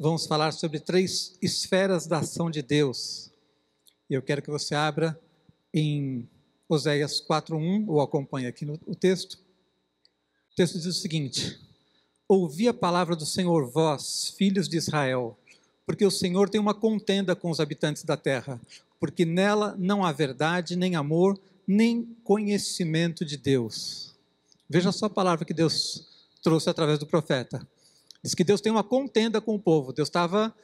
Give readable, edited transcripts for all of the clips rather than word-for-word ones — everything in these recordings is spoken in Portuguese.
vamos falar sobre 3 esferas da ação de Deus. E eu quero que você abra em Oséias 4:1, ou acompanhe aqui o texto. O texto diz o seguinte: ouvi a palavra do Senhor, vós, filhos de Israel, porque o Senhor tem uma contenda com os habitantes da terra, porque nela não há verdade, nem amor, nem conhecimento de Deus. Veja só a palavra que Deus trouxe através do profeta. Diz que Deus tem uma contenda com o povo. Deus estava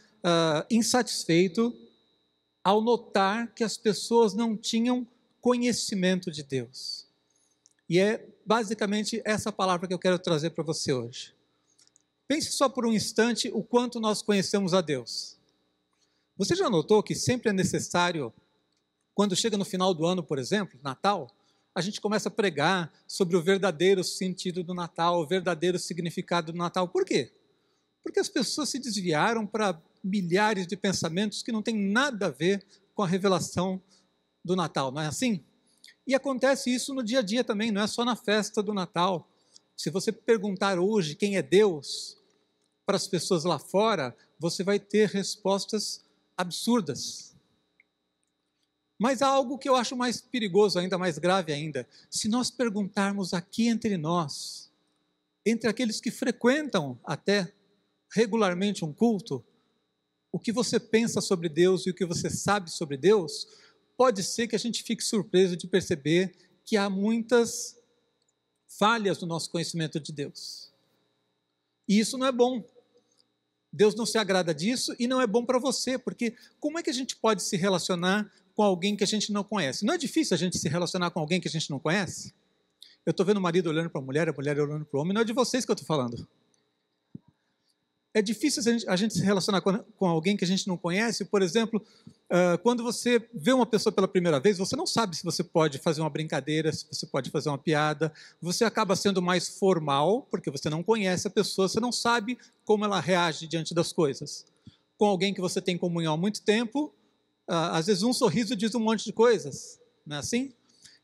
insatisfeito ao notar que as pessoas não tinham conhecimento de Deus. E é basicamente essa palavra que eu quero trazer para você hoje. Pense só por um instante o quanto nós conhecemos a Deus. Você já notou que sempre é necessário, quando chega no final do ano, por exemplo, Natal, a gente começa a pregar sobre o verdadeiro sentido do Natal, o verdadeiro significado do Natal. Por quê? Porque as pessoas se desviaram para milhares de pensamentos que não têm nada a ver com a revelação do Natal, não é assim? E acontece isso no dia a dia também, não é só na festa do Natal. Se você perguntar hoje quem é Deus para as pessoas lá fora, você vai ter respostas absurdas. Mas há algo que eu acho mais perigoso ainda, mais grave ainda. Se nós perguntarmos aqui entre nós, entre aqueles que frequentam até regularmente um culto, o que você pensa sobre Deus e o que você sabe sobre Deus, pode ser que a gente fique surpreso de perceber que há muitas falhas no nosso conhecimento de Deus. E isso não é bom. Deus não se agrada disso e não é bom para você, porque como é que a gente pode se relacionar com alguém que a gente não conhece? Não é difícil a gente se relacionar com alguém que a gente não conhece? Eu estou vendo o marido olhando para a mulher olhando para o homem, não é de vocês que eu estou falando. É difícil a gente se relacionar com alguém que a gente não conhece. Por exemplo, quando você vê uma pessoa pela primeira vez, você não sabe se você pode fazer uma brincadeira, se você pode fazer uma piada. Você acaba sendo mais formal, porque você não conhece a pessoa, você não sabe como ela reage diante das coisas. Com alguém que você tem comunhão há muito tempo, às vezes um sorriso diz um monte de coisas, não é assim?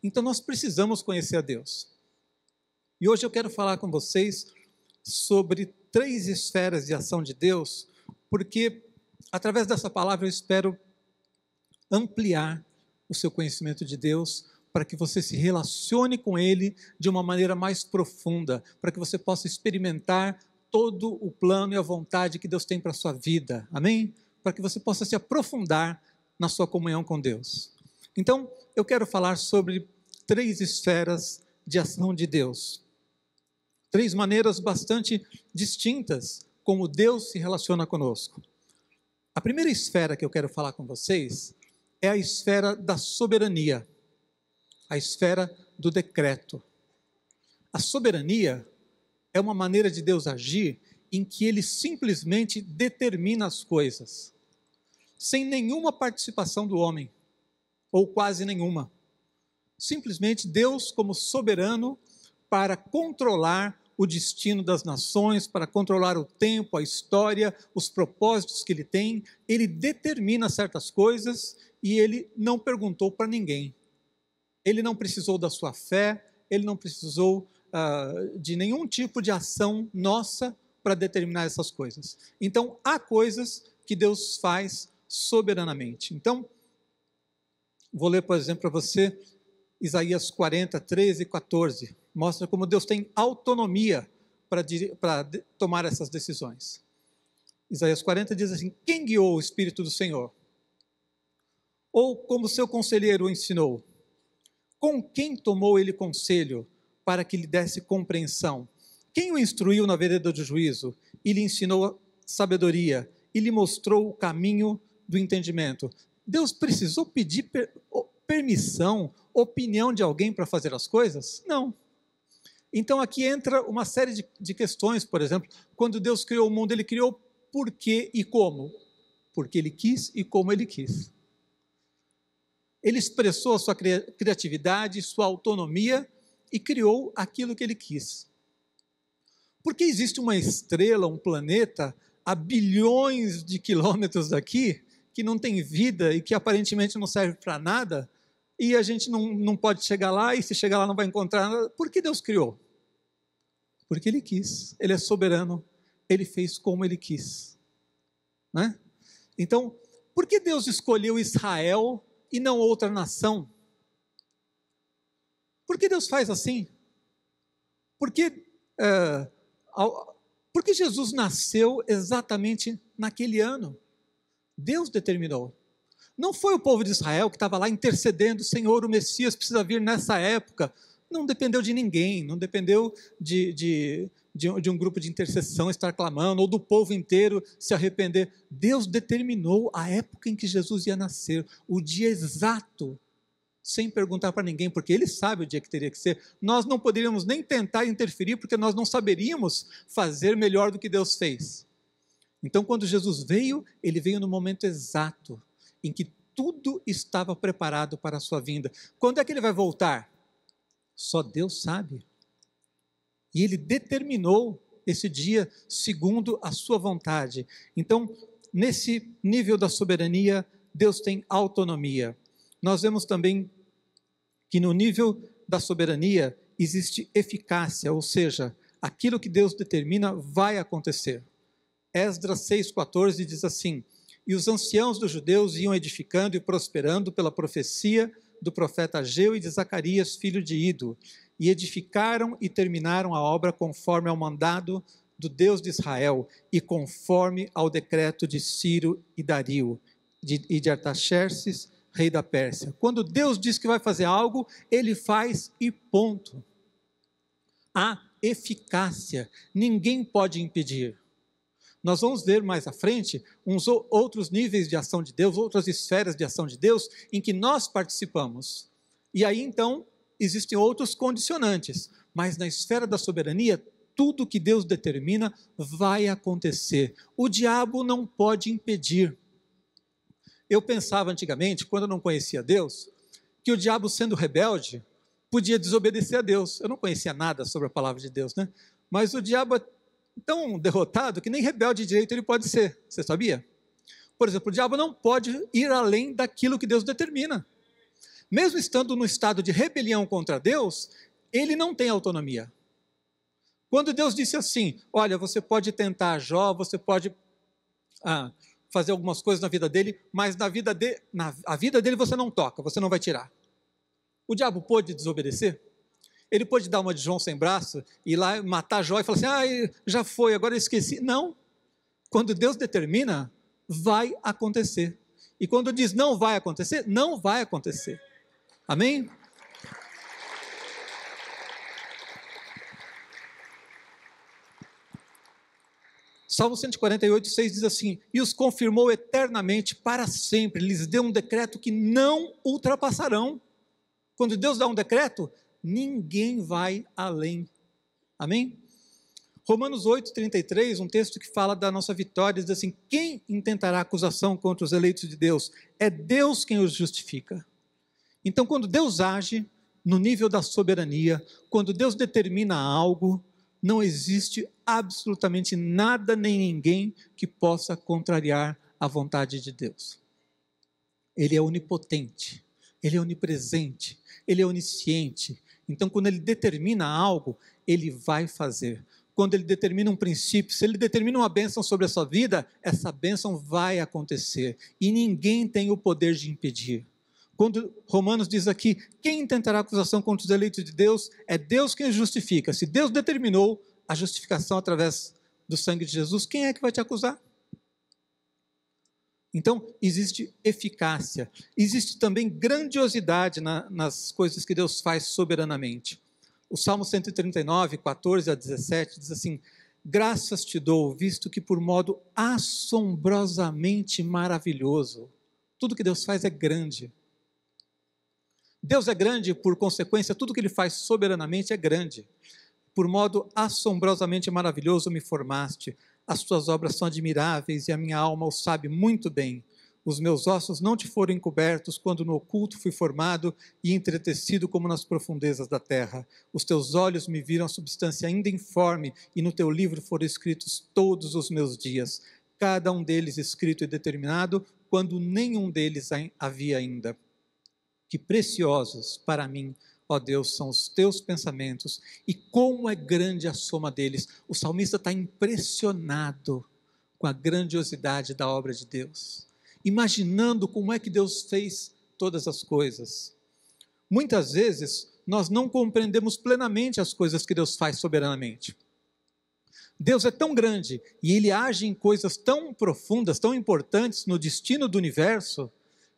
Então nós precisamos conhecer a Deus. E hoje eu quero falar com vocês sobre 3 esferas de ação de Deus, porque através dessa palavra eu espero ampliar o seu conhecimento de Deus, para que você se relacione com Ele de uma maneira mais profunda, para que você possa experimentar todo o plano e a vontade que Deus tem para a sua vida, amém? Para que você possa se aprofundar na sua comunhão com Deus. Então, eu quero falar sobre 3 esferas de ação de Deus. 3 maneiras bastante distintas como Deus se relaciona conosco. A primeira esfera que eu quero falar com vocês é a esfera da soberania, a esfera do decreto. A soberania é uma maneira de Deus agir em que Ele simplesmente determina as coisas, sem nenhuma participação do homem, ou quase nenhuma. Simplesmente Deus, como soberano, para controlar o destino das nações, para controlar o tempo, a história, os propósitos que Ele tem, Ele determina certas coisas e Ele não perguntou para ninguém. Ele não precisou da sua fé, Ele não precisou de nenhum tipo de ação nossa para determinar essas coisas. Então, há coisas que Deus faz soberanamente. Então, vou ler, por exemplo, para você, Isaías 40, 13 e 14. Mostra como Deus tem autonomia para tomar essas decisões. Isaías 40 diz assim: quem guiou o Espírito do Senhor? Ou como seu conselheiro o ensinou? Com quem tomou ele conselho para que lhe desse compreensão? Quem o instruiu na vereda do juízo e lhe ensinou sabedoria e lhe mostrou o caminho do entendimento? Deus precisou pedir permissão, opinião de alguém para fazer as coisas? Não. Então aqui entra uma série de questões. Por exemplo, quando Deus criou o mundo, Ele criou por quê e como? Porque Ele quis e como Ele quis. Ele expressou a sua criatividade, sua autonomia e criou aquilo que Ele quis. Porque existe uma estrela, um planeta, a bilhões de quilômetros daqui, que não tem vida e que aparentemente não serve para nada, e a gente não pode chegar lá, e se chegar lá não vai encontrar nada. Por que Deus criou? Porque Ele quis. Ele é soberano. Ele fez como Ele quis. né? Então, por que Deus escolheu Israel e não outra nação? Por que Deus faz assim? Por que, por que Jesus nasceu exatamente naquele ano? Deus determinou. Não foi o povo de Israel que estava lá intercedendo, Senhor, o Messias precisa vir nessa época. Não dependeu de ninguém, não dependeu de um grupo de intercessão estar clamando, ou do povo inteiro se arrepender. Deus determinou a época em que Jesus ia nascer, o dia exato, sem perguntar para ninguém, porque Ele sabe o dia que teria que ser. Nós não poderíamos nem tentar interferir, porque nós não saberíamos fazer melhor do que Deus fez. Então, quando Jesus veio, Ele veio no momento exato, em que tudo estava preparado para a sua vinda. Quando é que Ele vai voltar? Só Deus sabe. E Ele determinou esse dia segundo a sua vontade. Então, nesse nível da soberania, Deus tem autonomia. Nós vemos também que no nível da soberania existe eficácia, ou seja, aquilo que Deus determina vai acontecer. Esdras 6,14 diz assim: e os anciãos dos judeus iam edificando e prosperando pela profecia do profeta Ageu e de Zacarias, filho de Ido, e edificaram e terminaram a obra conforme ao mandado do Deus de Israel e conforme ao decreto de Ciro e Dario e de Artaxerxes, rei da Pérsia. Quando Deus diz que vai fazer algo, Ele faz e ponto. Há eficácia, ninguém pode impedir. Nós vamos ver mais à frente uns outros níveis de ação de Deus, outras esferas de ação de Deus em que nós participamos. E aí então existem outros condicionantes, mas na esfera da soberania, tudo que Deus determina vai acontecer. O diabo não pode impedir. Eu pensava antigamente, quando eu não conhecia Deus, que o diabo, sendo rebelde, podia desobedecer a Deus. Eu não conhecia nada sobre a palavra de Deus, né? Mas o diabo é tão derrotado que nem rebelde de direito ele pode ser. Você sabia? Por exemplo, o diabo não pode ir além daquilo que Deus determina. Mesmo estando no estado de rebelião contra Deus, ele não tem autonomia. Quando Deus disse assim, olha, você pode tentar Jó, você pode fazer algumas coisas na vida dele, mas a vida dele você não toca, você não vai tirar. O diabo pôde desobedecer? Ele pôde dar uma de João sem braço, ir lá matar Jó e falar assim, já foi, agora eu esqueci. Não. Quando Deus determina, vai acontecer. E quando diz não vai acontecer, não vai acontecer. Amém? Salmo 148, 6 diz assim, e os confirmou eternamente para sempre, lhes deu um decreto que não ultrapassarão. Quando Deus dá um decreto, ninguém vai além. Amém? Romanos 8, 33, um texto que fala da nossa vitória, diz assim, quem intentará acusação contra os eleitos de Deus? É Deus quem os justifica. Então, quando Deus age no nível da soberania, quando Deus determina algo, não existe absolutamente nada nem ninguém que possa contrariar a vontade de Deus. Ele é onipotente, Ele é onipresente, Ele é onisciente. Então, quando Ele determina algo, Ele vai fazer. Quando Ele determina um princípio, se Ele determina uma bênção sobre a sua vida, essa bênção vai acontecer. E ninguém tem o poder de impedir. Quando Romanos diz aqui, quem tentará acusação contra os eleitos de Deus, é Deus quem justifica. Se Deus determinou a justificação através do sangue de Jesus, quem é que vai te acusar? Então, existe eficácia, existe também grandiosidade nas coisas que Deus faz soberanamente. O Salmo 139, 14 a 17, diz assim, graças te dou, visto que por modo assombrosamente maravilhoso, tudo que Deus faz é grande. Deus é grande, por consequência, tudo que Ele faz soberanamente é grande. Por modo assombrosamente maravilhoso me formaste, as tuas obras são admiráveis e a minha alma o sabe muito bem. Os meus ossos não te foram encobertos quando no oculto fui formado e entretecido como nas profundezas da terra. Os teus olhos me viram a substância ainda informe e no teu livro foram escritos todos os meus dias, cada um deles escrito e determinado quando nenhum deles havia ainda. Que preciosos para mim, ó Deus, são os teus pensamentos e como é grande a soma deles. O salmista está impressionado com a grandiosidade da obra de Deus, imaginando como é que Deus fez todas as coisas. Muitas vezes, nós não compreendemos plenamente as coisas que Deus faz soberanamente. Deus é tão grande e Ele age em coisas tão profundas, tão importantes no destino do universo,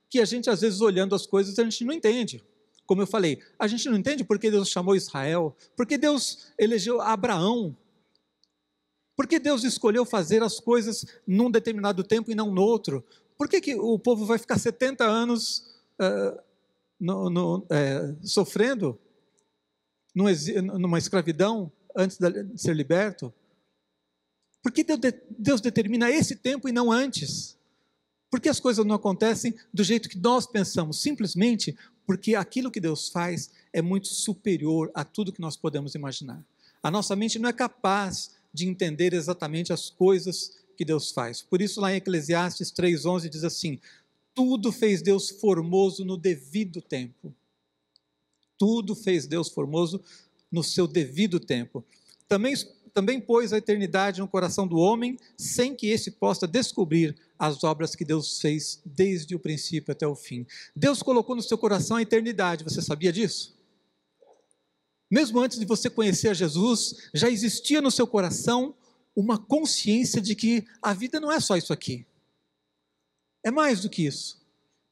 que a gente às vezes olhando as coisas a gente não entende. Como eu falei, a gente não entende porque Deus chamou Israel, porque Deus elegeu Abraão, porque Deus escolheu fazer as coisas num determinado tempo e não no outro. Por que o povo vai ficar 70 anos sofrendo numa escravidão antes de ser liberto? Por que Deus determina esse tempo e não antes? Por que as coisas não acontecem do jeito que nós pensamos? Simplesmente porque aquilo que Deus faz é muito superior a tudo que nós podemos imaginar. A nossa mente não é capaz de entender exatamente as coisas que Deus faz. Por isso lá em Eclesiastes 3:11 diz assim: tudo fez Deus formoso no devido tempo. Tudo fez Deus formoso no seu devido tempo. Também pôs a eternidade no coração do homem, sem que esse possa descobrir as obras que Deus fez desde o princípio até o fim. Deus colocou no seu coração a eternidade, você sabia disso? Mesmo antes de você conhecer a Jesus, já existia no seu coração uma consciência de que a vida não é só isso aqui. É mais do que isso.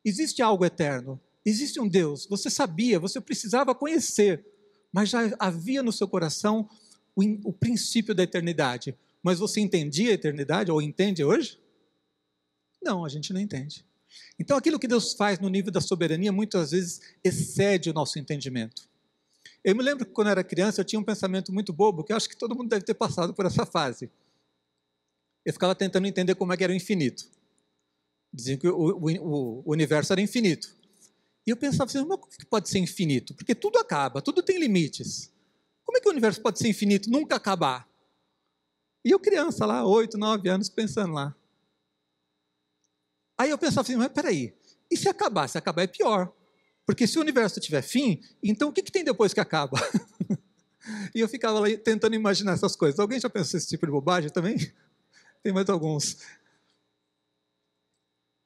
Existe algo eterno, existe um Deus, você sabia, você precisava conhecer, mas já havia no seu coração o princípio da eternidade. Mas você entendia a eternidade, ou entende hoje? Não, a gente não entende. Então aquilo que Deus faz no nível da soberania, muitas vezes excede o nosso entendimento. Eu me lembro que quando eu era criança, eu tinha um pensamento muito bobo, que eu acho que todo mundo deve ter passado por essa fase. Eu ficava tentando entender como é que era o infinito. Diziam que o universo era infinito. E eu pensava assim, mas como que pode ser infinito? Porque tudo acaba, tudo tem limites. Como é que o universo pode ser infinito, nunca acabar? E eu criança lá, 8, 9 anos, pensando lá. Aí eu pensava assim, mas peraí, e se acabar? Se acabar é pior. Porque se o universo tiver fim, então o que tem depois que acaba? E eu ficava lá tentando imaginar essas coisas. Alguém já pensou esse tipo de bobagem também? Tem mais alguns.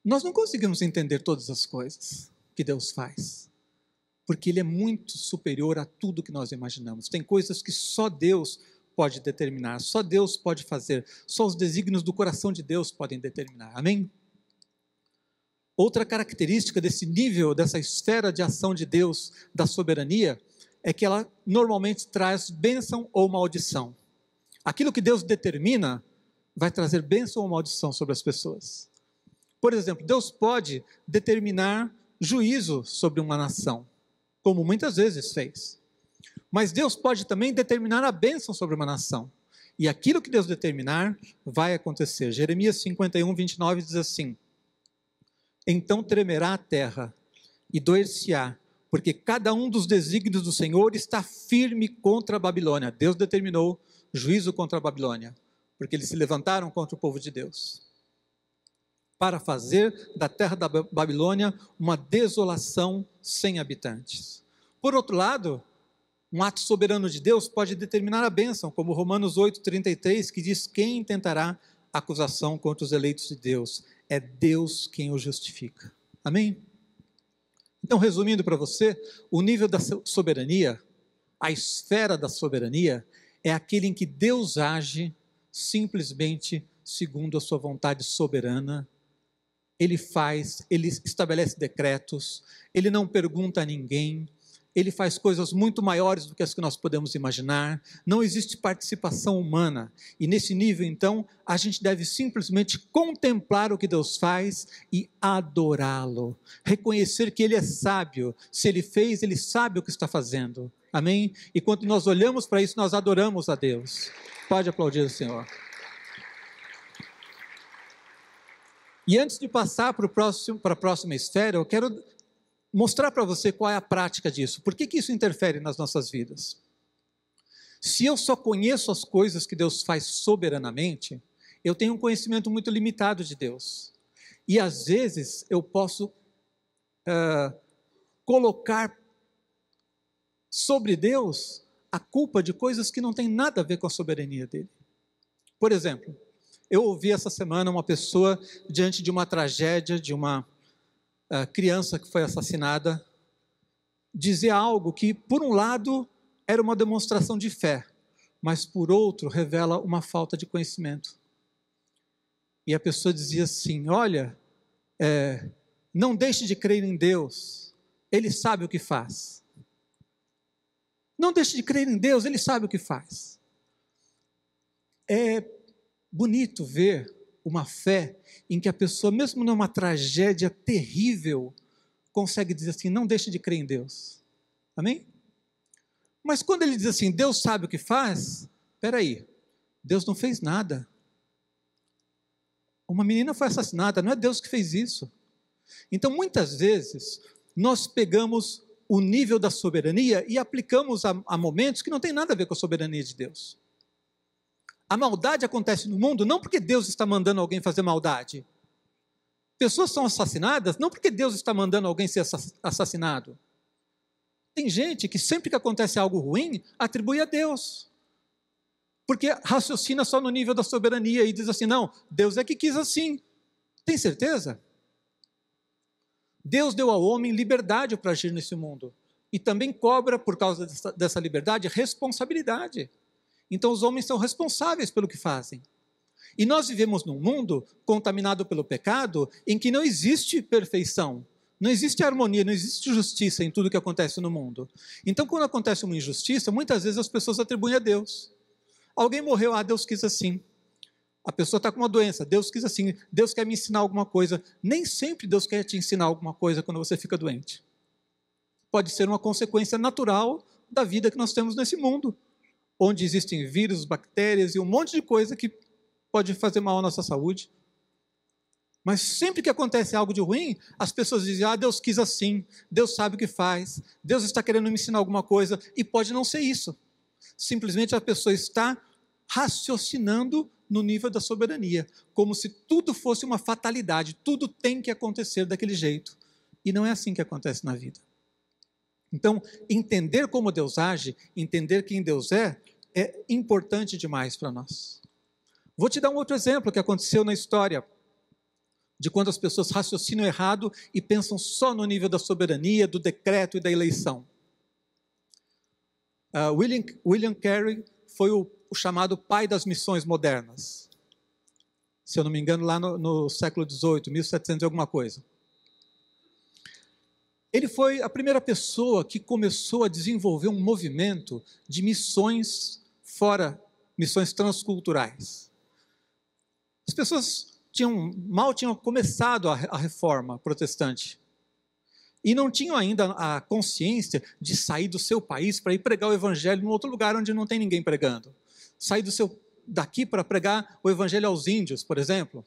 Nós não conseguimos entender todas as coisas que Deus faz, porque Ele é muito superior a tudo que nós imaginamos. Tem coisas que só Deus pode determinar, só Deus pode fazer, só os desígnios do coração de Deus podem determinar. Amém? Outra característica desse nível, dessa esfera de ação de Deus, da soberania, é que ela normalmente traz bênção ou maldição. Aquilo que Deus determina vai trazer bênção ou maldição sobre as pessoas. Por exemplo, Deus pode determinar juízo sobre uma nação, como muitas vezes fez. Mas Deus pode também determinar a bênção sobre uma nação. E aquilo que Deus determinar vai acontecer. Jeremias 51:29 diz assim: então tremerá a terra e doer-se-á, porque cada um dos desígnios do Senhor está firme contra a Babilônia. Deus determinou juízo contra a Babilônia, porque eles se levantaram contra o povo de Deus, para fazer da terra da Babilônia uma desolação sem habitantes. Por outro lado, um ato soberano de Deus pode determinar a bênção, como Romanos 8:33, que diz: quem intentará acusação contra os eleitos de Deus? É Deus quem o justifica. Amém? Então, resumindo para você, o nível da soberania, a esfera da soberania, é aquele em que Deus age simplesmente segundo a sua vontade soberana. Ele faz, ele estabelece decretos, ele não pergunta a ninguém, ele faz coisas muito maiores do que as que nós podemos imaginar, não existe participação humana. E nesse nível, então, a gente deve simplesmente contemplar o que Deus faz e adorá-lo. Reconhecer que Ele é sábio, se Ele fez, Ele sabe o que está fazendo. Amém? E quando nós olhamos para isso, nós adoramos a Deus. Pode aplaudir o Senhor. E antes de passar para a próxima esfera, eu quero mostrar para você qual é a prática disso. Por que isso interfere nas nossas vidas? Se eu só conheço as coisas que Deus faz soberanamente, eu tenho um conhecimento muito limitado de Deus. E às vezes eu posso colocar sobre Deus a culpa de coisas que não têm nada a ver com a soberania dele. Por exemplo, Eu ouvi essa semana uma pessoa, diante de uma tragédia, de uma criança que foi assassinada, dizer algo que, por um lado, era uma demonstração de fé, mas, por outro, revela uma falta de conhecimento. E a pessoa dizia assim, olha, não deixe de crer em Deus, Ele sabe o que faz. Não deixe de crer em Deus, Ele sabe o que faz. É bonito ver uma fé em que a pessoa, mesmo numa tragédia terrível, consegue dizer assim, não deixe de crer em Deus. Amém? Mas quando ele diz assim, Deus sabe o que faz, espera aí, Deus não fez nada. Uma menina foi assassinada, não é Deus que fez isso. Então, muitas vezes, nós pegamos o nível da soberania e aplicamos a momentos que não tem nada a ver com a soberania de Deus. A maldade acontece no mundo não porque Deus está mandando alguém fazer maldade. Pessoas são assassinadas não porque Deus está mandando alguém ser assassinado. Tem gente que sempre que acontece algo ruim, atribui a Deus. Porque raciocina só no nível da soberania e diz assim, não, Deus é que quis assim. Tem certeza? Deus deu ao homem liberdade para agir nesse mundo. E também cobra, por causa dessa liberdade, responsabilidade. Então os homens são responsáveis pelo que fazem. E nós vivemos num mundo contaminado pelo pecado, em que não existe perfeição, não existe harmonia, não existe justiça em tudo que acontece no mundo. Então, quando acontece uma injustiça, muitas vezes as pessoas atribuem a Deus. Alguém morreu, Deus quis assim. A pessoa está com uma doença, Deus quis assim. Deus quer me ensinar alguma coisa. Nem sempre Deus quer te ensinar alguma coisa quando você fica doente. Pode ser uma consequência natural da vida que nós temos nesse mundo, onde existem vírus, bactérias e um monte de coisa que pode fazer mal à nossa saúde. Mas sempre que acontece algo de ruim, as pessoas dizem, Deus quis assim, Deus sabe o que faz, Deus está querendo me ensinar alguma coisa, e pode não ser isso. Simplesmente a pessoa está raciocinando no nível da soberania, como se tudo fosse uma fatalidade, tudo tem que acontecer daquele jeito. E não é assim que acontece na vida. Então, entender como Deus age, entender quem Deus é importante demais para nós. Vou te dar um outro exemplo que aconteceu na história, de quando as pessoas raciocinam errado e pensam só no nível da soberania, do decreto e da eleição. William Carey foi o chamado pai das missões modernas. Se eu não me engano, lá no século XVIII, 1700 e alguma coisa. Ele foi a primeira pessoa que começou a desenvolver um movimento de missões missões transculturais. As pessoas mal tinham começado a reforma protestante e não tinham ainda a consciência de sair do seu país para ir pregar o evangelho em outro lugar onde não tem ninguém pregando. Sair daqui para pregar o evangelho aos índios, por exemplo,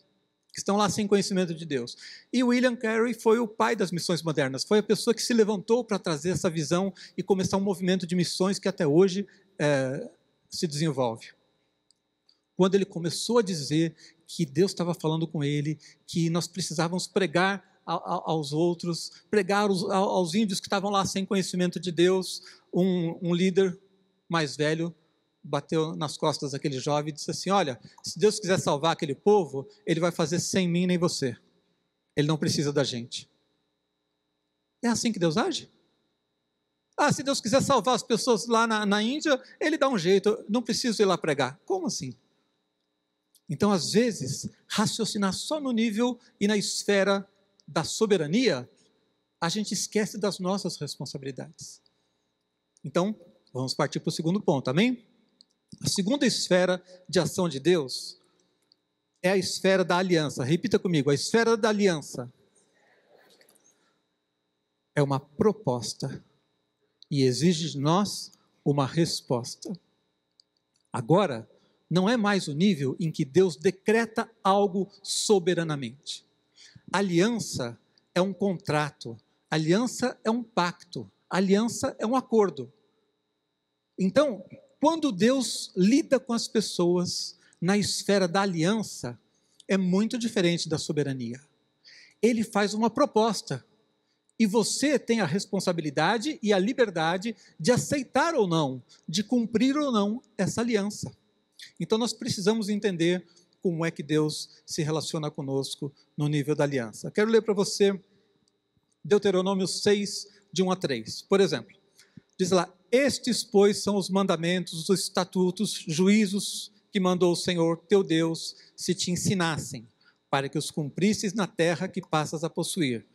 que estão lá sem conhecimento de Deus. E William Carey foi o pai das missões modernas, foi a pessoa que se levantou para trazer essa visão e começar um movimento de missões que até hoje se desenvolve. Quando ele começou a dizer que Deus estava falando com ele, que nós precisávamos pregar aos outros, pregar aos índios que estavam lá sem conhecimento de Deus, um líder mais velho bateu nas costas daquele jovem e disse assim, olha, se Deus quiser salvar aquele povo, Ele vai fazer sem mim nem você. Ele não precisa da gente. É assim que Deus age? Se Deus quiser salvar as pessoas lá na Índia, Ele dá um jeito, não preciso ir lá pregar. Como assim? Então, às vezes, raciocinar só no nível e na esfera da soberania, a gente esquece das nossas responsabilidades. Então, vamos partir para o segundo ponto, amém? A segunda esfera de ação de Deus é a esfera da aliança. Repita comigo, a esfera da aliança é uma proposta e exige de nós uma resposta. Agora, não é mais o nível em que Deus decreta algo soberanamente. Aliança é um contrato, aliança é um pacto, aliança é um acordo. Então, quando Deus lida com as pessoas na esfera da aliança, é muito diferente da soberania. Ele faz uma proposta e você tem a responsabilidade e a liberdade de aceitar ou não, de cumprir ou não essa aliança. Então nós precisamos entender como é que Deus se relaciona conosco no nível da aliança. Quero ler para você Deuteronômio 6, de 1 a 3. Por exemplo, diz lá: estes, pois, são os mandamentos, os estatutos, juízos que mandou o Senhor teu Deus se te ensinassem, para que os cumprisses na terra que passas a possuir,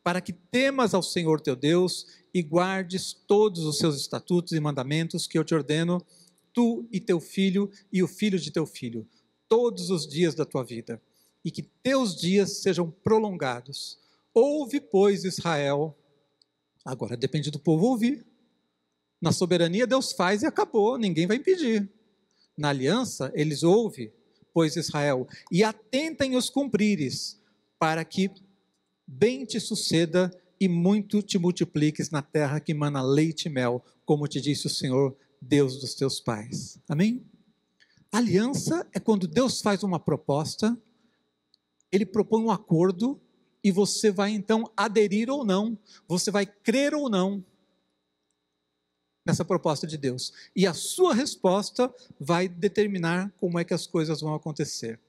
para que temas ao Senhor teu Deus e guardes todos os seus estatutos e mandamentos que eu te ordeno, tu e teu filho e o filho de teu filho, todos os dias da tua vida, e que teus dias sejam prolongados. Ouve, pois, Israel. Agora depende do povo ouvir. Na soberania Deus faz e acabou, ninguém vai impedir. Na aliança eles ouvem, pois, Israel, e atenta em os cumprires, para que bem te suceda e muito te multipliques na terra que mana leite e mel, como te disse o Senhor, Deus dos teus pais. Amém? Aliança é quando Deus faz uma proposta, Ele propõe um acordo, e você vai então aderir ou não, você vai crer ou não nessa proposta de Deus. E a sua resposta vai determinar como é que as coisas vão acontecer.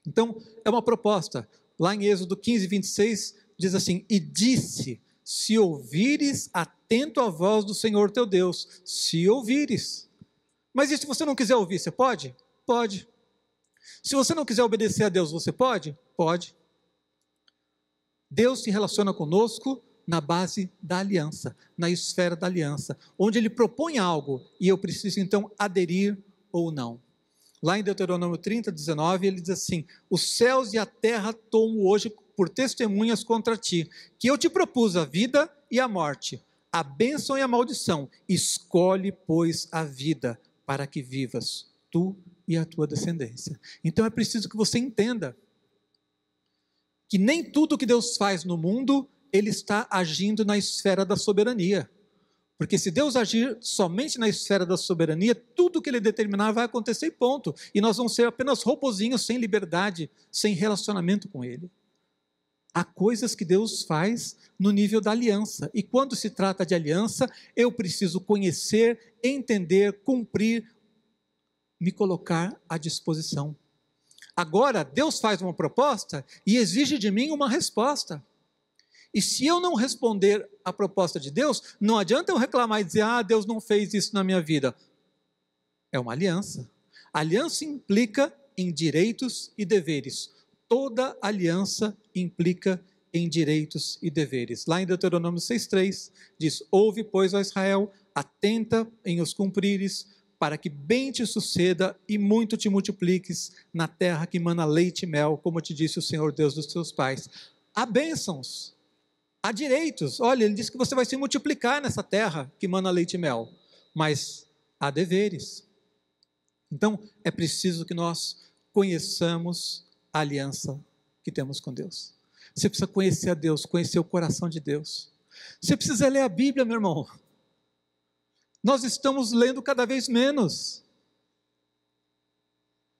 Então, é uma proposta. Lá em Êxodo 15, 26, diz assim: e disse, se ouvires atento à voz do Senhor teu Deus, se ouvires. Mas e se você não quiser ouvir, você pode? Pode. Se você não quiser obedecer a Deus, você pode? Pode. Deus se relaciona conosco na base da aliança, na esfera da aliança, onde Ele propõe algo e eu preciso então aderir ou não. Lá em Deuteronômio 30, 19, ele diz assim: os céus e a terra tomo hoje por testemunhas contra ti, que eu te propus a vida e a morte, a bênção e a maldição. Escolhe, pois, a vida, para que vivas, tu e a tua descendência. Então é preciso que você entenda que nem tudo que Deus faz no mundo, Ele está agindo na esfera da soberania. Porque se Deus agir somente na esfera da soberania, tudo que Ele determinar vai acontecer e ponto. E nós vamos ser apenas robozinhos, sem liberdade, sem relacionamento com Ele. Há coisas que Deus faz no nível da aliança. E quando se trata de aliança, eu preciso conhecer, entender, cumprir, me colocar à disposição. Agora, Deus faz uma proposta e exige de mim uma resposta. E se eu não responder à proposta de Deus, não adianta eu reclamar e dizer: ah, Deus não fez isso na minha vida. É uma aliança. Aliança implica em direitos e deveres. Toda aliança implica em direitos e deveres. Lá em Deuteronômio 6,3 diz: ouve, pois, ó Israel, atenta em os cumprires, para que bem te suceda e muito te multipliques na terra que mana leite e mel, como te disse o Senhor Deus dos teus pais. Há bênçãos, há direitos. Olha, ele diz que você vai se multiplicar nessa terra que mana leite e mel, mas há deveres. Então, é preciso que nós conheçamos a aliança que temos com Deus. Você precisa conhecer a Deus, conhecer o coração de Deus. Você precisa ler a Bíblia, meu irmão. Nós estamos lendo cada vez menos.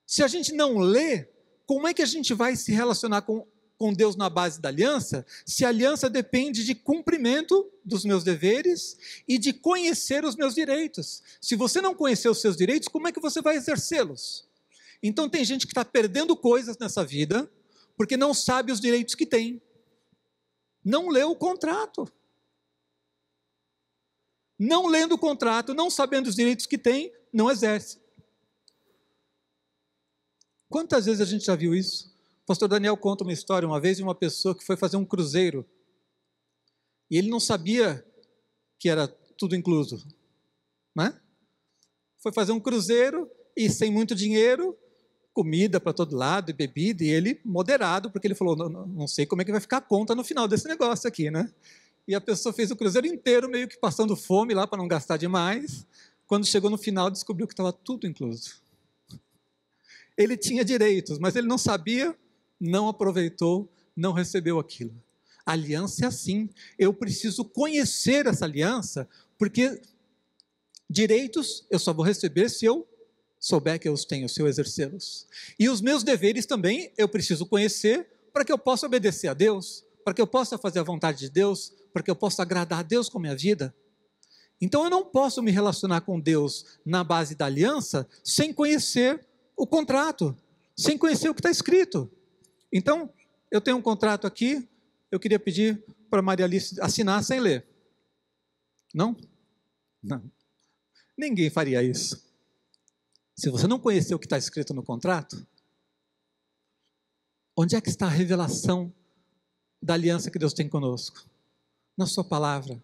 Se a gente não lê, como é que a gente vai se relacionar com Deus na base da aliança, se a aliança depende de cumprimento dos meus deveres e de conhecer os meus direitos? Se você não conhecer os seus direitos, como é que você vai exercê-los? Então tem gente que está perdendo coisas nessa vida, porque não sabe os direitos que tem. Não leu o contrato. Não lendo o contrato, não sabendo os direitos que tem, não exerce. Quantas vezes a gente já viu isso? O pastor Daniel conta uma história uma vez de uma pessoa que foi fazer um cruzeiro e ele não sabia que era tudo incluso, né? Foi fazer um cruzeiro e sem muito dinheiro, comida para todo lado e bebida, e ele moderado, porque ele falou: não sei como é que vai ficar a conta no final desse negócio aqui, né? E a pessoa fez o cruzeiro inteiro meio que passando fome lá para não gastar demais. Quando chegou no final, descobriu que estava tudo incluso. Ele tinha direitos, mas ele não sabia, não aproveitou, não recebeu aquilo. A aliança é assim. Eu preciso conhecer essa aliança, porque direitos eu só vou receber se eu souber que eu os tenho, se eu exercê-los. E os meus deveres também eu preciso conhecer para que eu possa obedecer a Deus, para que eu possa fazer a vontade de Deus, para que eu possa agradar a Deus com a minha vida. Então eu não posso me relacionar com Deus na base da aliança sem conhecer o contrato. sem conhecer o que está escrito. Então, eu tenho um contrato aqui, eu queria pedir para a Maria Alice assinar sem ler. Não? Não. Ninguém faria isso. Se você não conhecer o que está escrito no contrato, onde é que está a revelação da aliança que Deus tem conosco? Na sua palavra.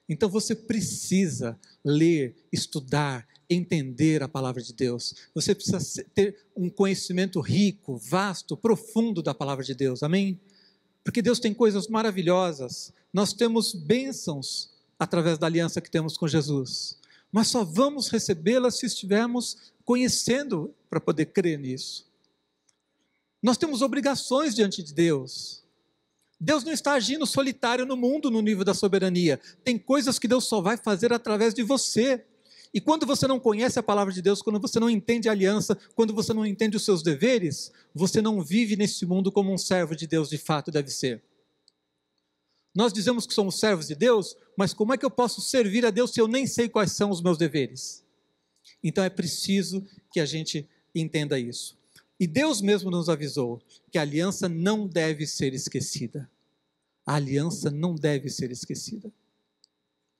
Então você precisa ler, estudar, entender a palavra de Deus. Você precisa ter um conhecimento rico, vasto, profundo da palavra de Deus. Amém? Porque Deus tem coisas maravilhosas. Nós temos bênçãos através da aliança que temos com Jesus. Mas só vamos recebê-las se estivermos conhecendo para poder crer nisso. Nós temos obrigações diante de Deus. Deus não está agindo solitário no mundo no nível da soberania. Tem coisas que Deus só vai fazer através de você. E quando você não conhece a palavra de Deus, quando você não entende a aliança, quando você não entende os seus deveres, você não vive nesse mundo como um servo de Deus de fato deve ser. Nós dizemos que somos servos de Deus, mas como é que eu posso servir a Deus se eu nem sei quais são os meus deveres? Então é preciso que a gente entenda isso. E Deus mesmo nos avisou que a aliança não deve ser esquecida. A aliança não deve ser esquecida.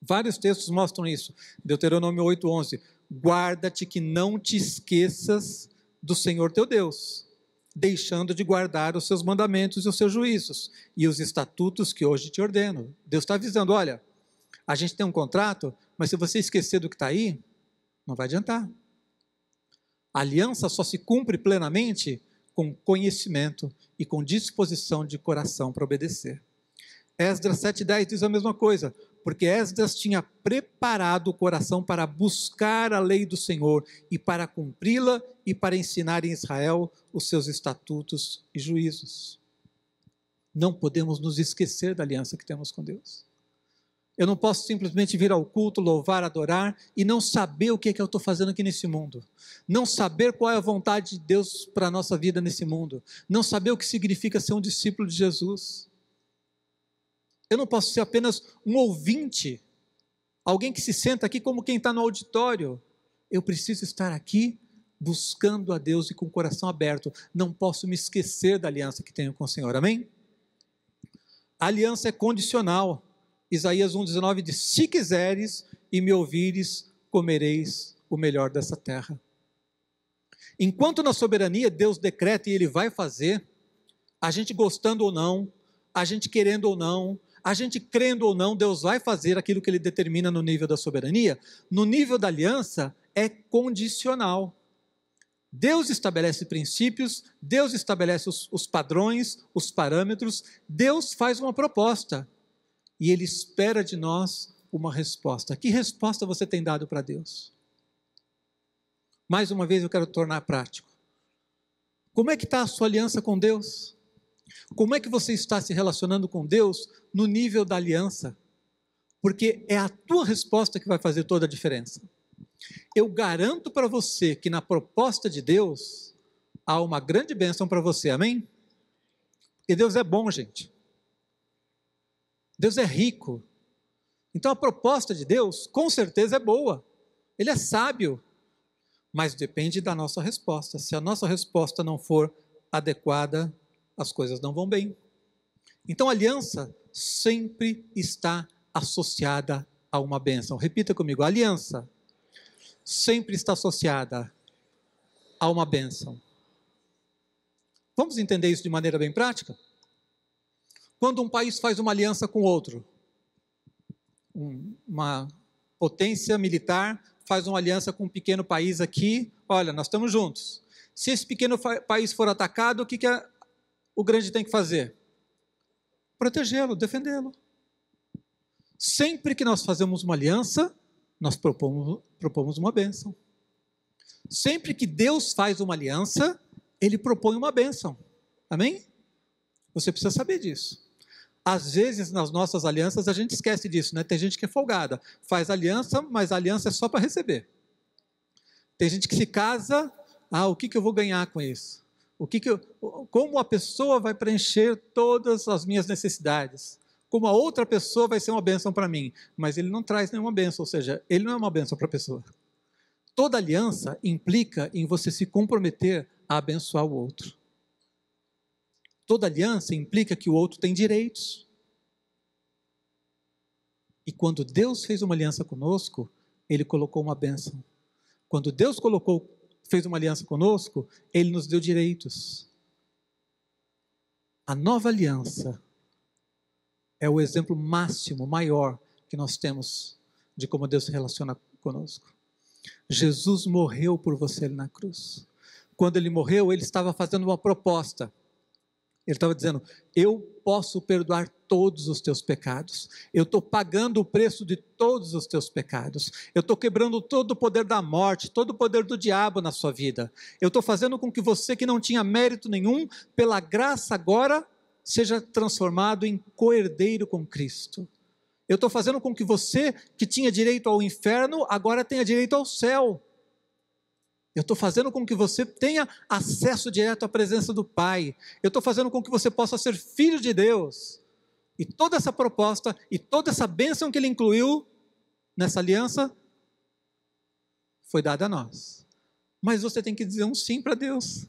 Vários textos mostram isso. Deuteronômio 8:11. Guarda-te que não te esqueças do Senhor teu Deus, deixando de guardar os seus mandamentos e os seus juízos, e os estatutos que hoje te ordeno. Deus está avisando, olha, a gente tem um contrato, mas se você esquecer do que está aí, não vai adiantar. A aliança só se cumpre plenamente com conhecimento e com disposição de coração para obedecer. Esdras 7:10 diz a mesma coisa, porque Esdras tinha preparado o coração para buscar a lei do Senhor e para cumpri-la e para ensinar em Israel os seus estatutos e juízos. Não podemos nos esquecer da aliança que temos com Deus. Eu não posso simplesmente vir ao culto, louvar, adorar e não saber o que é que eu estou fazendo aqui nesse mundo. Não saber qual é a vontade de Deus para a nossa vida nesse mundo. Não saber o que significa ser um discípulo de Jesus. Eu não posso ser apenas um ouvinte, alguém que se senta aqui como quem está no auditório. Eu preciso estar aqui buscando a Deus e com o coração aberto. Não posso me esquecer da aliança que tenho com o Senhor. Amém? A aliança é condicional. Isaías 1:19 diz, se quiseres e me ouvires, comereis o melhor dessa terra. Enquanto na soberania Deus decreta e Ele vai fazer, a gente gostando ou não, a gente querendo ou não, a gente crendo ou não, Deus vai fazer aquilo que Ele determina no nível da soberania. No nível da aliança é condicional. Deus estabelece princípios, Deus estabelece os padrões, os parâmetros, Deus faz uma proposta. E Ele espera de nós uma resposta. Que resposta você tem dado para Deus? Mais uma vez eu quero tornar prático. Como é que está a sua aliança com Deus? Como é que você está se relacionando com Deus no nível da aliança? Porque é a tua resposta que vai fazer toda a diferença. Eu garanto para você que na proposta de Deus há uma grande bênção para você, amém? Porque Deus é bom, gente. Deus é rico. Então a proposta de Deus, com certeza, é boa. Ele é sábio. Mas depende da nossa resposta. Se a nossa resposta não for adequada, as coisas não vão bem. Então a aliança sempre está associada a uma bênção. Repita comigo, a aliança sempre está associada a uma bênção. Vamos entender isso de maneira bem prática? Quando um país faz uma aliança com outro, uma potência militar faz uma aliança com um pequeno país aqui, olha, nós estamos juntos. Se esse pequeno país for atacado, o que o grande tem que fazer? Protegê-lo, defendê-lo. Sempre que nós fazemos uma aliança, nós propomos uma bênção. Sempre que Deus faz uma aliança, Ele propõe uma bênção. Amém? Você precisa saber disso. Às vezes, nas nossas alianças, a gente esquece disso, né? Tem gente que é folgada. Faz aliança, mas a aliança é só para receber. Tem gente que se casa, o que eu vou ganhar com isso? Como a pessoa vai preencher todas as minhas necessidades? Como a outra pessoa vai ser uma bênção para mim? Mas ele não traz nenhuma bênção, ou seja, ele não é uma bênção para a pessoa. Toda aliança implica em você se comprometer a abençoar o outro. Toda aliança implica que o outro tem direitos. E quando Deus fez uma aliança conosco, Ele colocou uma bênção. Quando Deus fez uma aliança conosco, Ele nos deu direitos. A nova aliança é o exemplo máximo, maior, que nós temos de como Deus se relaciona conosco. Jesus morreu por você ali na cruz. Quando Ele morreu, Ele estava fazendo uma proposta. Ele estava dizendo: eu posso perdoar todos os teus pecados. Eu estou pagando o preço de todos os teus pecados. Eu estou quebrando todo o poder da morte, todo o poder do diabo na sua vida. Eu estou fazendo com que você, que não tinha mérito nenhum, pela graça agora, seja transformado em co-herdeiro com Cristo. Eu estou fazendo com que você, que tinha direito ao inferno, agora tenha direito ao céu. Eu estou fazendo com que você tenha acesso direto à presença do Pai. Eu estou fazendo com que você possa ser filho de Deus. E toda essa proposta e toda essa bênção que Ele incluiu nessa aliança foi dada a nós. Mas você tem que dizer um sim para Deus.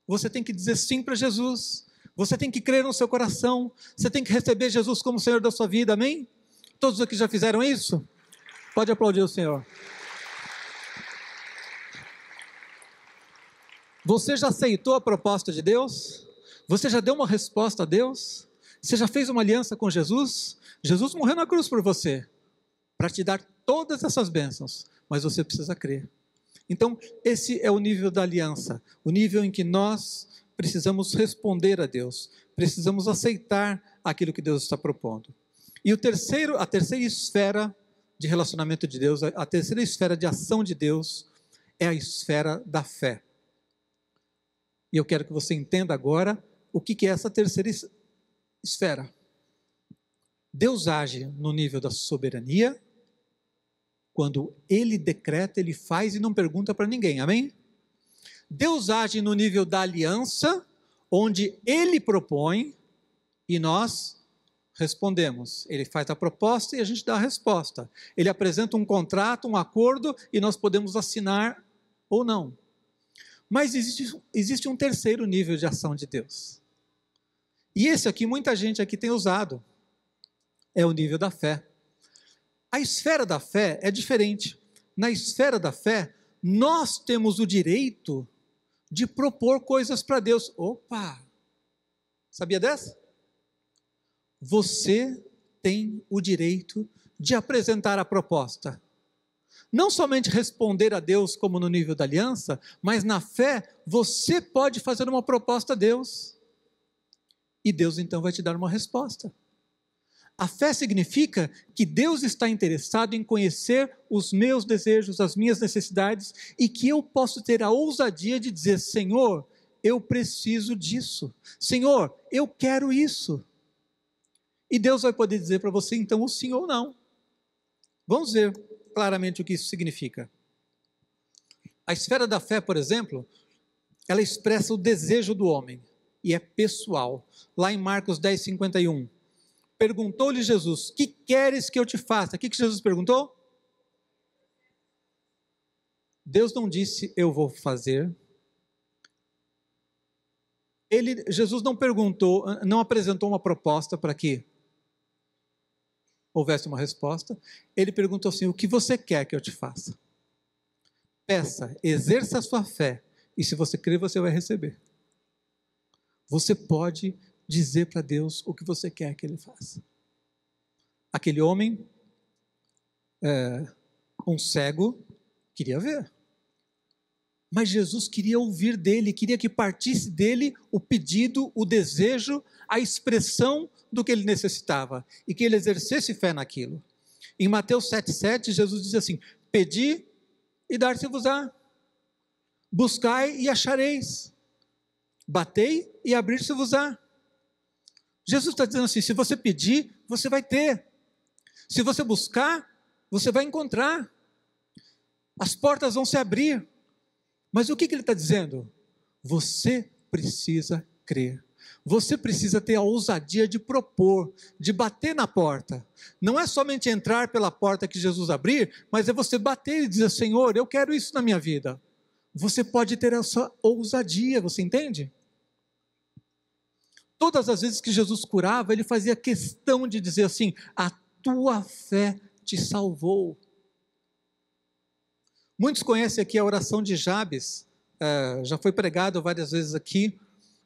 Você tem que dizer sim para Jesus. Você tem que crer no seu coração. Você tem que receber Jesus como Senhor da sua vida, amém? Todos aqui já fizeram isso? Pode aplaudir o Senhor. Você já aceitou a proposta de Deus? Você já deu uma resposta a Deus? Você já fez uma aliança com Jesus? Jesus morreu na cruz por você, para te dar todas essas bênçãos, mas você precisa crer. Então, esse é o nível da aliança, o nível em que nós precisamos responder a Deus, precisamos aceitar aquilo que Deus está propondo. E a terceira esfera de relacionamento de Deus, a terceira esfera de ação de Deus, é a esfera da fé. E eu quero que você entenda agora o que é essa terceira esfera. Deus age no nível da soberania, quando Ele decreta, Ele faz e não pergunta para ninguém, amém? Deus age no nível da aliança, onde Ele propõe e nós respondemos. Ele faz a proposta e a gente dá a resposta. Ele apresenta um contrato, um acordo e nós podemos assinar ou não. Mas existe um terceiro nível de ação de Deus. E esse aqui, muita gente aqui tem usado. É o nível da fé. A esfera da fé é diferente. Na esfera da fé, nós temos o direito de propor coisas para Deus. Opa! Sabia dessa? Você tem o direito de apresentar a proposta. Não somente responder a Deus como no nível da aliança, mas na fé, você pode fazer uma proposta a Deus. E Deus então vai te dar uma resposta. A fé significa que Deus está interessado em conhecer os meus desejos, as minhas necessidades, e que eu posso ter a ousadia de dizer: Senhor, eu preciso disso. Senhor, eu quero isso. E Deus vai poder dizer para você então o sim ou não. Vamos ver claramente o que isso significa. A esfera da fé, por exemplo, ela expressa o desejo do homem, e é pessoal. Lá em Marcos 10:51, perguntou-lhe Jesus: que queres que eu te faça? O que Jesus perguntou? Deus não disse: eu vou fazer. Jesus não perguntou, não apresentou uma proposta para que houvesse uma resposta. Ele perguntou assim: o que você quer que eu te faça? Peça, exerça a sua fé, e se você crer, você vai receber. Você pode dizer para Deus o que você quer que Ele faça. Aquele homem, um cego, queria ver. Mas Jesus queria ouvir dele, queria que partisse dele o pedido, o desejo, a expressão do que ele necessitava, e que ele exercesse fé naquilo. Em Mateus 7,7, Jesus diz assim: pedi e dar-se-vos-á, buscai e achareis, batei e abrir-se-vos-á. Jesus está dizendo assim: se você pedir, você vai ter. Se você buscar, você vai encontrar. As portas vão se abrir. Mas o que ele está dizendo? Você precisa crer. Você precisa ter a ousadia de propor, de bater na porta. Não é somente entrar pela porta que Jesus abrir, mas é você bater e dizer: Senhor, eu quero isso na minha vida. Você pode ter essa ousadia, você entende? Todas as vezes que Jesus curava, ele fazia questão de dizer assim: a tua fé te salvou. Muitos conhecem aqui a oração de Jabes, já foi pregado várias vezes aqui.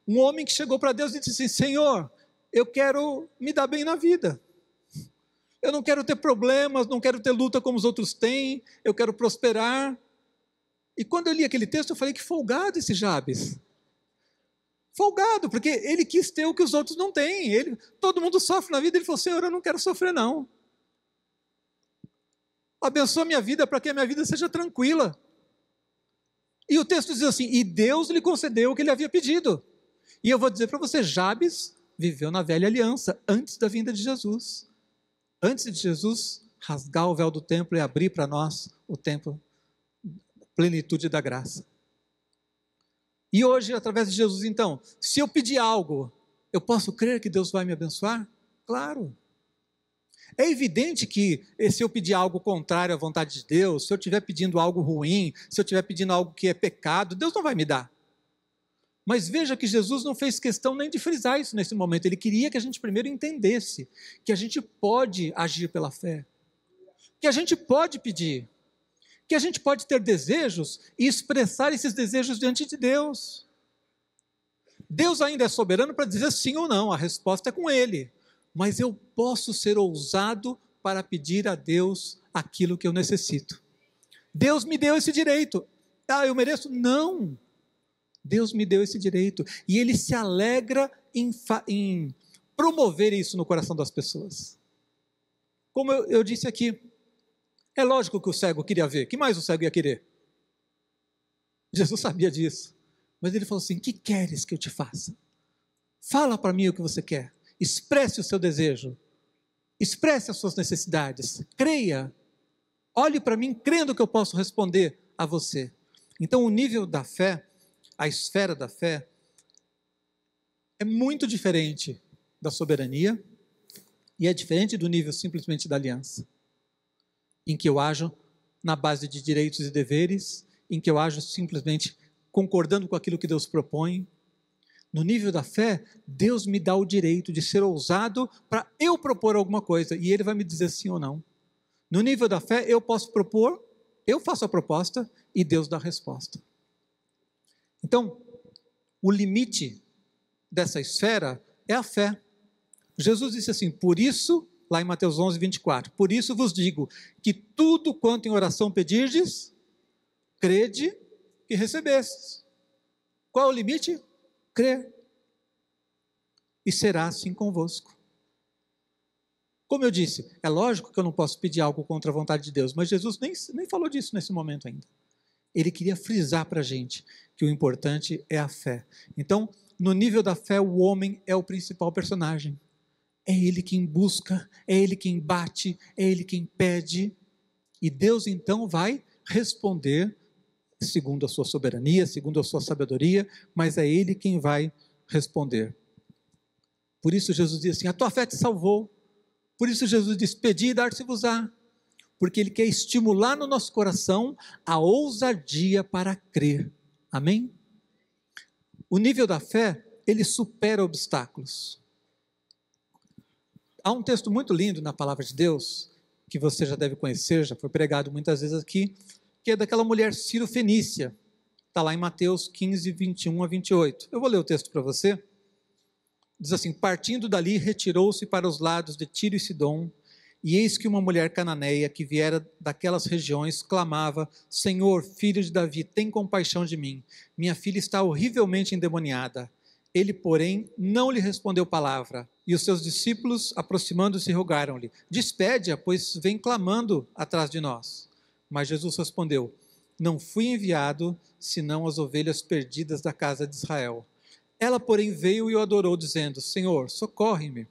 Um homem que chegou para Deus e disse assim: Senhor, eu quero me dar bem na vida. Eu não quero ter problemas, não quero ter luta como os outros têm, eu quero prosperar. E quando eu li aquele texto, eu falei: que folgado esse Jabes. Folgado, porque ele quis ter o que os outros não têm. Todo mundo sofre na vida, ele falou: Senhor, eu não quero sofrer não. Abençoa minha vida para que a minha vida seja tranquila. E o texto diz assim: e Deus lhe concedeu o que ele havia pedido. E eu vou dizer para você, Jabes viveu na velha aliança, antes da vinda de Jesus. Antes de Jesus rasgar o véu do templo e abrir para nós o templo, plenitude da graça. E hoje, através de Jesus, então, se eu pedir algo, eu posso crer que Deus vai me abençoar? Claro. É evidente que se eu pedir algo contrário à vontade de Deus, se eu estiver pedindo algo ruim, se eu estiver pedindo algo que é pecado, Deus não vai me dar. Mas veja que Jesus não fez questão nem de frisar isso nesse momento. Ele queria que a gente primeiro entendesse que a gente pode agir pela fé, que a gente pode pedir, que a gente pode ter desejos e expressar esses desejos diante de Deus. Deus ainda é soberano para dizer sim ou não, a resposta é com Ele. Mas eu posso ser ousado para pedir a Deus aquilo que eu necessito. Deus me deu esse direito. Eu mereço? Não. Deus me deu esse direito. E Ele se alegra em promover isso no coração das pessoas. Como eu disse aqui, é lógico que o cego queria ver. O que mais o cego ia querer? Jesus sabia disso. Mas Ele falou assim: o que queres que eu te faça? Fala para mim o que você quer. Expresse o seu desejo. Expresse as suas necessidades. Creia. Olhe para mim crendo que eu posso responder a você. Então o nível da fé, a esfera da fé, é muito diferente da soberania e é diferente do nível simplesmente da aliança, em que eu ajo na base de direitos e deveres, em que eu ajo simplesmente concordando com aquilo que Deus propõe. No nível da fé, Deus me dá o direito de ser ousado para eu propor alguma coisa, e Ele vai me dizer sim ou não. No nível da fé, eu posso propor, eu faço a proposta, e Deus dá a resposta. Então, o limite dessa esfera é a fé. Jesus disse assim: por isso, lá em Mateus 11, 24, por isso vos digo, que tudo quanto em oração pedirdes, crede que recebestes. Qual é o limite? Crer. E será assim convosco. Como eu disse, é lógico que eu não posso pedir algo contra a vontade de Deus, mas Jesus nem falou disso nesse momento ainda. Ele queria frisar para a gente que o importante é a fé. Então, no nível da fé, o homem é o principal personagem. É ele quem busca, é ele quem bate, é ele quem pede. E Deus então vai responder segundo a sua soberania, segundo a sua sabedoria, mas é Ele quem vai responder. Por isso Jesus diz assim: a tua fé te salvou. Por isso Jesus diz: pedi e dar-se-vos-á. Porque Ele quer estimular no nosso coração a ousadia para crer. Amém? O nível da fé, ele supera obstáculos. Há um texto muito lindo na palavra de Deus, que você já deve conhecer, já foi pregado muitas vezes aqui, que é daquela mulher Ciro-Fenícia. Está lá em Mateus 15, 21 a 28. Eu vou ler o texto para você. Diz assim: partindo dali, retirou-se para os lados de Tiro e Sidom, e eis que uma mulher cananeia, que viera daquelas regiões, clamava: Senhor, filho de Davi, tem compaixão de mim. Minha filha está horrivelmente endemoniada. Ele, porém, não lhe respondeu palavra. E os seus discípulos, aproximando-se, rogaram-lhe: despede-a, pois vem clamando atrás de nós. Mas Jesus respondeu: não fui enviado, senão as ovelhas perdidas da casa de Israel. Ela, porém, veio e o adorou, dizendo: Senhor, socorre-me.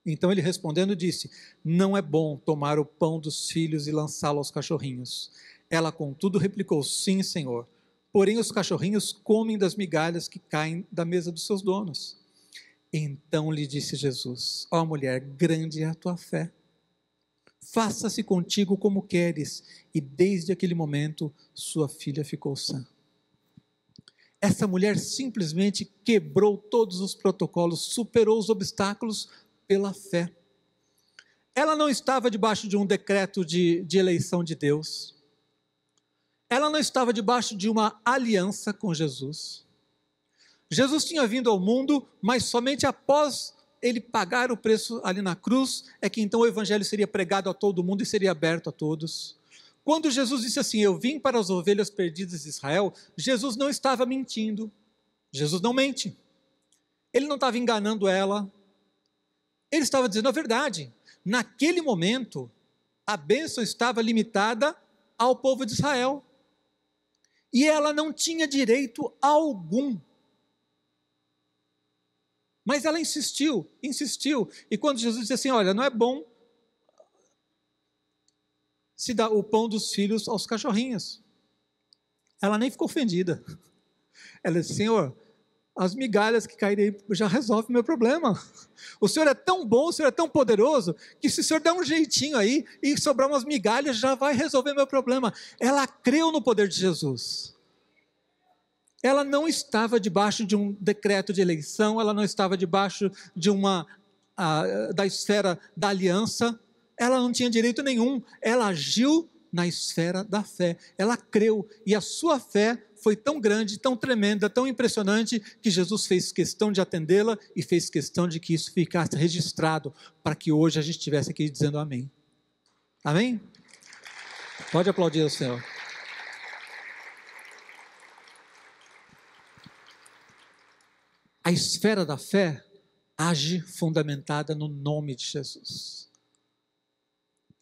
Então ele respondendo disse: não é bom tomar o pão dos filhos e lançá-lo aos cachorrinhos. Ela, contudo, replicou: sim, Senhor. Porém os cachorrinhos comem das migalhas que caem da mesa dos seus donos. Então lhe disse Jesus: ó mulher, grande é a tua fé. Faça-se contigo como queres. E desde aquele momento, sua filha ficou sã. Essa mulher simplesmente quebrou todos os protocolos, superou os obstáculos pela fé. Ela não estava debaixo de um decreto de eleição de Deus. Ela não estava debaixo de uma aliança com Jesus. Jesus tinha vindo ao mundo, mas somente após ele pagar o preço ali na cruz, é que então o evangelho seria pregado a todo mundo e seria aberto a todos. Quando Jesus disse assim: eu vim para as ovelhas perdidas de Israel, Jesus não estava mentindo. Jesus não mente. Ele não estava enganando ela. Ele estava dizendo a verdade. Naquele momento, a bênção estava limitada ao povo de Israel. E ela não tinha direito algum. Mas ela insistiu. E quando Jesus disse assim: olha, não é bom se dar o pão dos filhos aos cachorrinhos. Ela nem ficou ofendida. Ela disse: Senhor, as migalhas que caírem já resolvem o meu problema. O Senhor é tão bom, o Senhor é tão poderoso, que se o Senhor der um jeitinho aí e sobrar umas migalhas, já vai resolver o meu problema. Ela creu no poder de Jesus. Ela não estava debaixo de um decreto de eleição, ela não estava debaixo de da esfera da aliança, ela não tinha direito nenhum, ela agiu na esfera da fé, ela creu, e a sua fé foi tão grande, tão tremenda, tão impressionante, que Jesus fez questão de atendê-la e fez questão de que isso ficasse registrado, para que hoje a gente estivesse aqui dizendo amém. Amém? Pode aplaudir ao Senhor. A esfera da fé age fundamentada no nome de Jesus.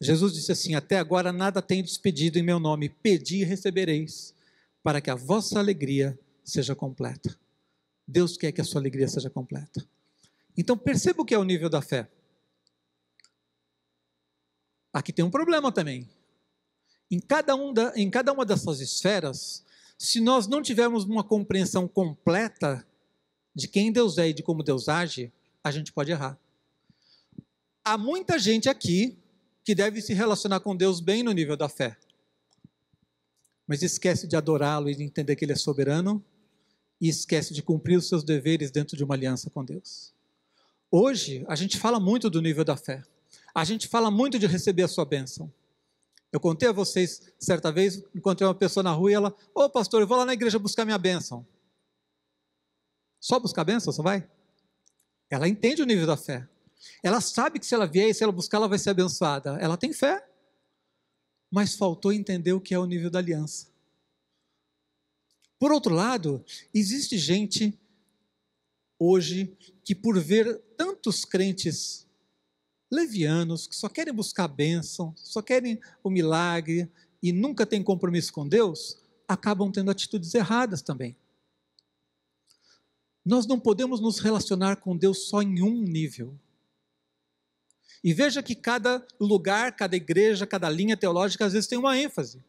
Jesus disse assim: até agora nada tenho pedido em meu nome, pedi e recebereis, para que a vossa alegria seja completa. Deus quer que a sua alegria seja completa. Então perceba o que é o nível da fé. Aqui tem um problema também. Em cada uma dessas esferas, se nós não tivermos uma compreensão completa de quem Deus é e de como Deus age, a gente pode errar. Há muita gente aqui que deve se relacionar com Deus bem no nível da fé, mas esquece de adorá-lo e de entender que Ele é soberano, e esquece de cumprir os seus deveres dentro de uma aliança com Deus. Hoje, a gente fala muito do nível da fé, a gente fala muito de receber a sua bênção. Eu contei a vocês, certa vez, encontrei uma pessoa na rua e ela: ô pastor, eu vou lá na igreja buscar minha bênção. Só buscar a bênção, só vai? Ela entende o nível da fé. Ela sabe que se ela vier e se ela buscar, ela vai ser abençoada. Ela tem fé. Mas faltou entender o que é o nível da aliança. Por outro lado, existe gente hoje que, por ver tantos crentes levianos, que só querem buscar a bênção, só querem o milagre e nunca têm compromisso com Deus, acabam tendo atitudes erradas também. Nós não podemos nos relacionar com Deus só em um nível. E veja que cada lugar, cada igreja, cada linha teológica, às vezes tem uma ênfase.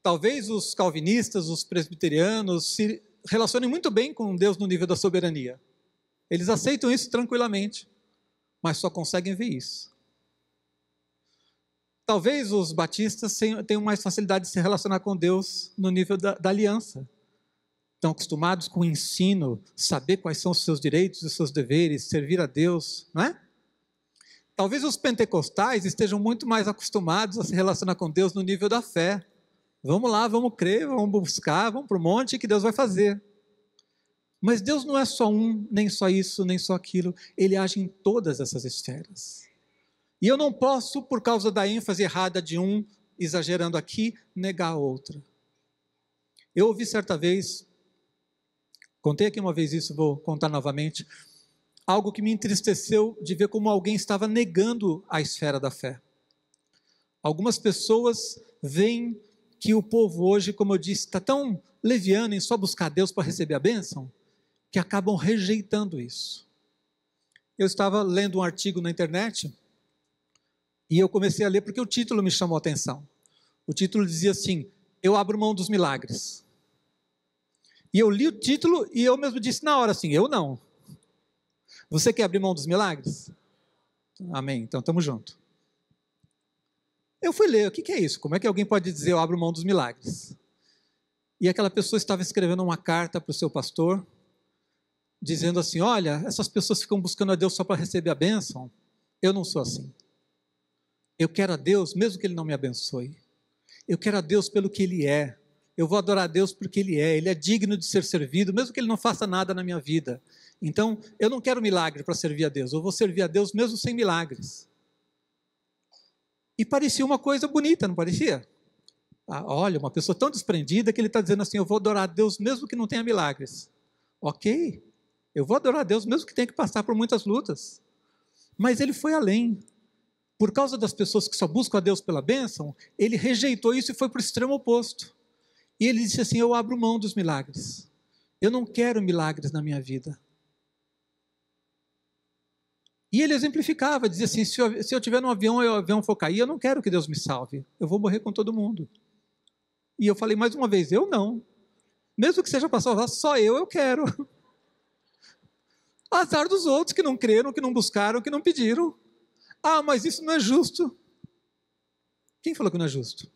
Talvez os calvinistas, os presbiterianos, se relacionem muito bem com Deus no nível da soberania. Eles aceitam isso tranquilamente, mas só conseguem ver isso. Talvez os batistas tenham mais facilidade de se relacionar com Deus no nível da aliança. Estão acostumados com o ensino, saber quais são os seus direitos e os seus deveres, servir a Deus, não é? Talvez os pentecostais estejam muito mais acostumados a se relacionar com Deus no nível da fé. Vamos lá, vamos crer, vamos buscar, vamos para o monte que Deus vai fazer. Mas Deus não é só um, nem só isso, nem só aquilo. Ele age em todas essas esferas. E eu não posso, por causa da ênfase errada de um, exagerando aqui, negar a outra. Eu ouvi certa vez, contei aqui uma vez isso, vou contar novamente, algo que me entristeceu de ver como alguém estava negando a esfera da fé. Algumas pessoas veem que o povo hoje, como eu disse, está tão leviano em só buscar Deus para receber a bênção, que acabam rejeitando isso. Eu estava lendo um artigo na internet, e eu comecei a ler porque o título me chamou a atenção. O título dizia assim: eu abro mão dos milagres. E eu li o título e eu mesmo disse na hora assim: eu não. Você quer abrir mão dos milagres? Amém, então estamos juntos. Eu fui ler, o que é isso? Como é que alguém pode dizer eu abro mão dos milagres? E aquela pessoa estava escrevendo uma carta para o seu pastor, dizendo assim, olha, essas pessoas ficam buscando a Deus só para receber a bênção. Eu não sou assim. Eu quero a Deus mesmo que Ele não me abençoe. Eu quero a Deus pelo que Ele é. Eu vou adorar a Deus porque Ele é digno de ser servido, mesmo que Ele não faça nada na minha vida. Então, eu não quero milagre para servir a Deus, eu vou servir a Deus mesmo sem milagres. E parecia uma coisa bonita, não parecia? Olha, uma pessoa tão desprendida que ele está dizendo assim, eu vou adorar a Deus mesmo que não tenha milagres. Ok, eu vou adorar a Deus mesmo que tenha que passar por muitas lutas. Mas ele foi além. Por causa das pessoas que só buscam a Deus pela bênção, ele rejeitou isso e foi para o extremo oposto. E ele disse assim, eu abro mão dos milagres. Eu não quero milagres na minha vida. E ele exemplificava, dizia assim, se eu estiver num avião e o avião for cair, eu não quero que Deus me salve. Eu vou morrer com todo mundo. E eu falei mais uma vez, eu não. Mesmo que seja para salvar, só eu quero. Azar dos outros que não creram, que não buscaram, que não pediram. Ah, mas isso não é justo. Quem falou que não é justo?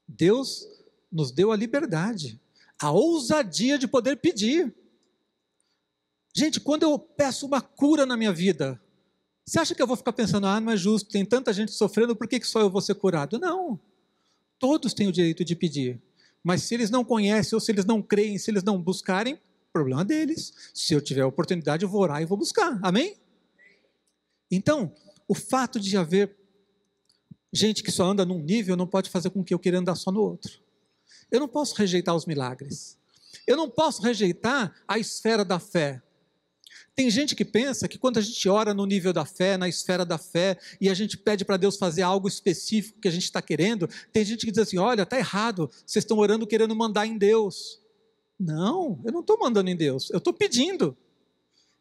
Deus nos deu a liberdade, a ousadia de poder pedir. Gente, quando eu peço uma cura na minha vida, você acha que eu vou ficar pensando, não é justo, tem tanta gente sofrendo, por que só eu vou ser curado? Não. Todos têm o direito de pedir. Mas se eles não conhecem, ou se eles não creem, se eles não buscarem, problema deles. Se eu tiver a oportunidade, eu vou orar e vou buscar. Amém? Então, o fato de haver gente que só anda num nível não pode fazer com que eu queira andar só no outro. Eu não posso rejeitar os milagres. Eu não posso rejeitar a esfera da fé. Tem gente que pensa que quando a gente ora no nível da fé, na esfera da fé, e a gente pede para Deus fazer algo específico que a gente está querendo, tem gente que diz assim, olha, está errado, vocês estão orando querendo mandar em Deus. Não, eu não estou mandando em Deus, eu estou pedindo.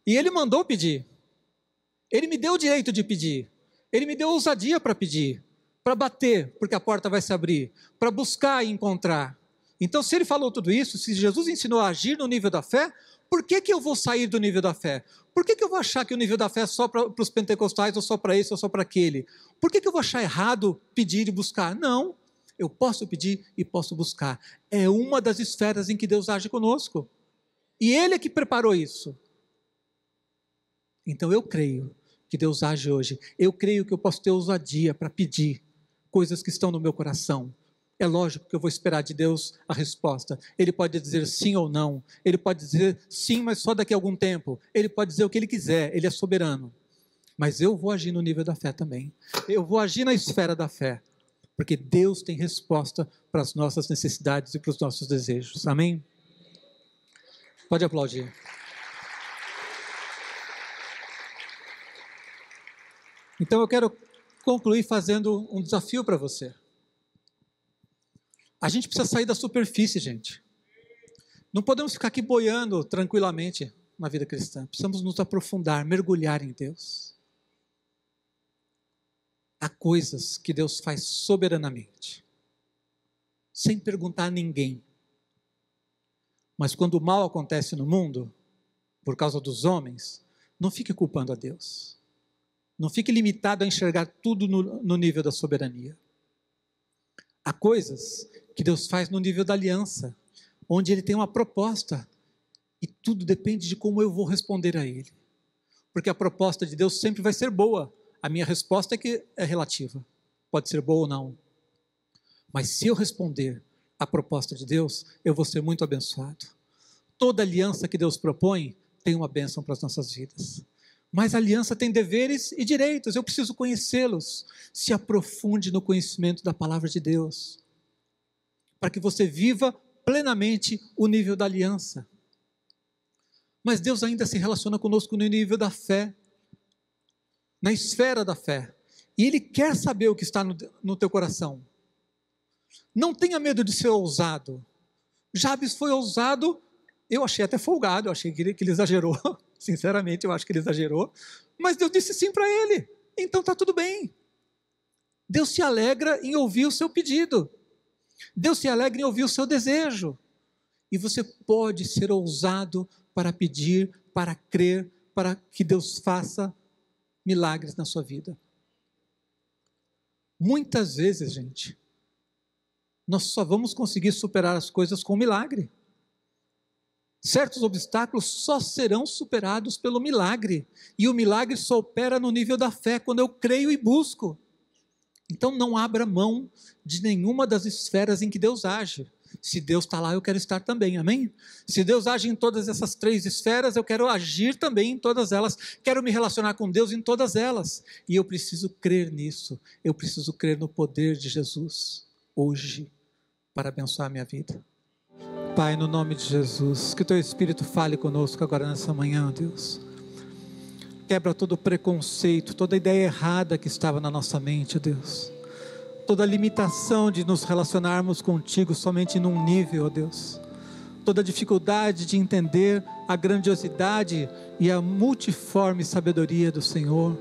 E Ele mandou pedir. Ele me deu o direito de pedir. Ele me deu ousadia para pedir, para bater, porque a porta vai se abrir, para buscar e encontrar. Então, se Ele falou tudo isso, se Jesus ensinou a agir no nível da fé, por que eu vou sair do nível da fé? Por que eu vou achar que o nível da fé é só para os pentecostais, ou só para esse, ou só para aquele? Por que eu vou achar errado pedir e buscar? Não, eu posso pedir e posso buscar. É uma das esferas em que Deus age conosco. E Ele é que preparou isso. Então eu creio que Deus age hoje. Eu creio que eu posso ter ousadia para pedir coisas que estão no meu coração. É lógico que eu vou esperar de Deus a resposta. Ele pode dizer sim ou não. Ele pode dizer sim, mas só daqui a algum tempo. Ele pode dizer o que Ele quiser. Ele é soberano. Mas eu vou agir no nível da fé também. Eu vou agir na esfera da fé. Porque Deus tem resposta para as nossas necessidades e para os nossos desejos. Amém? Pode aplaudir. Então eu quero concluir fazendo um desafio para você. A gente precisa sair da superfície, gente. Não podemos ficar aqui boiando tranquilamente na vida cristã. Precisamos nos aprofundar, mergulhar em Deus. Há coisas que Deus faz soberanamente, sem perguntar a ninguém. Mas quando o mal acontece no mundo, por causa dos homens, não fique culpando a Deus. Não fique limitado a enxergar tudo no nível da soberania. Há coisas que Deus faz no nível da aliança, onde Ele tem uma proposta, e tudo depende de como eu vou responder a Ele. Porque a proposta de Deus sempre vai ser boa. A minha resposta é que é relativa. Pode ser boa ou não. Mas se eu responder à proposta de Deus, eu vou ser muito abençoado. Toda aliança que Deus propõe tem uma bênção para as nossas vidas. Mas a aliança tem deveres e direitos, eu preciso conhecê-los. Se aprofunde no conhecimento da palavra de Deus, para que você viva plenamente o nível da aliança. Mas Deus ainda se relaciona conosco no nível da fé, na esfera da fé. E Ele quer saber o que está no teu coração. Não tenha medo de ser ousado. Jabes foi ousado, eu achei até folgado, eu achei que ele exagerou. Sinceramente, eu acho que ele exagerou. Mas Deus disse sim para ele. Então está tudo bem. Deus se alegra em ouvir o seu pedido. Deus se alegra em ouvir o seu desejo. E você pode ser ousado para pedir, para crer, para que Deus faça milagres na sua vida. Muitas vezes, gente, nós só vamos conseguir superar as coisas com milagre. Certos obstáculos só serão superados pelo milagre. E o milagre só opera no nível da fé, quando eu creio e busco. Então não abra mão de nenhuma das esferas em que Deus age. Se Deus está lá, eu quero estar também, amém? Se Deus age em todas essas 3 esferas, eu quero agir também em todas elas. Quero me relacionar com Deus em todas elas. E eu preciso crer nisso. Eu preciso crer no poder de Jesus, hoje, para abençoar a minha vida. Pai, no nome de Jesus, que o Teu Espírito fale conosco agora nessa manhã, Deus. Quebra todo preconceito, toda ideia errada que estava na nossa mente, Deus. Toda limitação de nos relacionarmos contigo somente num nível, Deus. Toda dificuldade de entender a grandiosidade e a multiforme sabedoria do Senhor.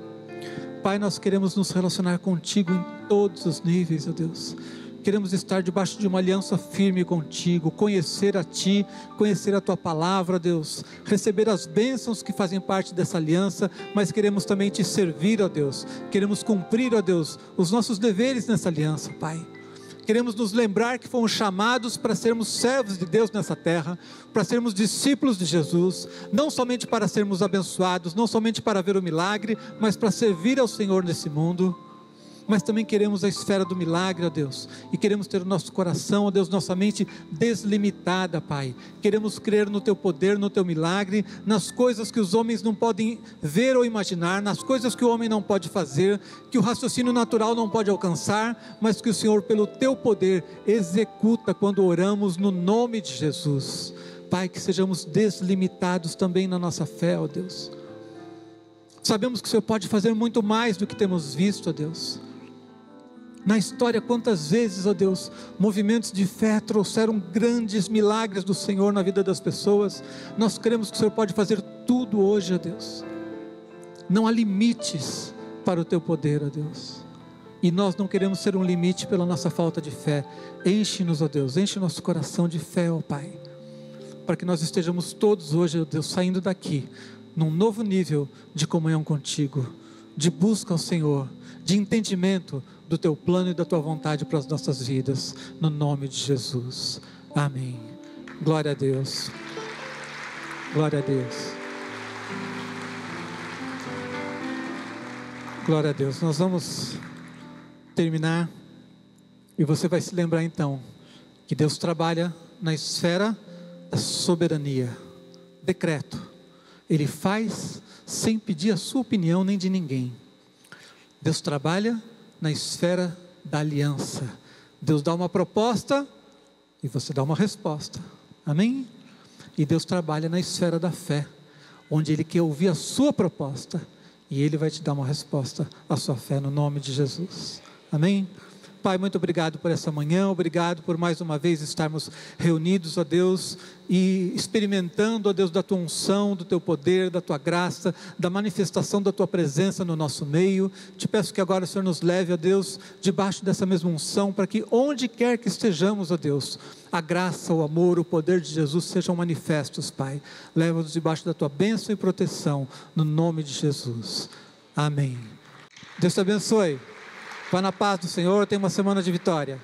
Pai, nós queremos nos relacionar contigo em todos os níveis, ó Deus. Queremos estar debaixo de uma aliança firme contigo, conhecer a Ti, conhecer a Tua palavra, Deus, receber as bênçãos que fazem parte dessa aliança, mas queremos também Te servir, ó Deus, queremos cumprir, ó Deus, os nossos deveres nessa aliança, Pai. Queremos nos lembrar que fomos chamados para sermos servos de Deus nessa terra, para sermos discípulos de Jesus, não somente para sermos abençoados, não somente para ver o milagre, mas para servir ao Senhor nesse mundo. Mas também queremos a esfera do milagre, ó Deus, e queremos ter o nosso coração, ó Deus, nossa mente deslimitada, Pai. Queremos crer no Teu poder, no Teu milagre, nas coisas que os homens não podem ver ou imaginar, nas coisas que o homem não pode fazer, que o raciocínio natural não pode alcançar, mas que o Senhor, pelo Teu poder, executa quando oramos no nome de Jesus. Pai, que sejamos deslimitados também na nossa fé, ó Deus. Sabemos que o Senhor pode fazer muito mais do que temos visto, ó Deus. Na história, quantas vezes, ó Deus, movimentos de fé trouxeram grandes milagres do Senhor na vida das pessoas. Nós cremos que o Senhor pode fazer tudo hoje, ó Deus. Não há limites para o Teu poder, ó Deus. E nós não queremos ser um limite pela nossa falta de fé. Enche-nos, ó Deus, enche nosso coração de fé, ó Pai. Para que nós estejamos todos hoje, ó Deus, saindo daqui, num novo nível de comunhão contigo, de busca ao Senhor, de entendimento do Teu plano e da Tua vontade para as nossas vidas, no nome de Jesus, amém. Glória a Deus, glória a Deus, glória a Deus. Nós vamos terminar, e você vai se lembrar então, que Deus trabalha na esfera da soberania, decreto. Ele faz sem pedir a sua opinião nem de ninguém. Deus trabalha na esfera da aliança. Deus dá uma proposta e você dá uma resposta. Amém? E Deus trabalha na esfera da fé, onde Ele quer ouvir a sua proposta e Ele vai te dar uma resposta à sua fé no nome de Jesus. Amém? Pai, muito obrigado por essa manhã, obrigado por mais uma vez estarmos reunidos, ó Deus, e experimentando, ó Deus, da Tua unção, do Teu poder, da Tua graça, da manifestação da Tua presença no nosso meio. Te peço que agora o Senhor nos leve, ó Deus, debaixo dessa mesma unção, para que onde quer que estejamos, ó Deus, a graça, o amor, o poder de Jesus sejam manifestos, Pai. Leva-nos debaixo da Tua bênção e proteção, no nome de Jesus. Amém. Deus te abençoe. Vá na paz do Senhor, tenha uma semana de vitória.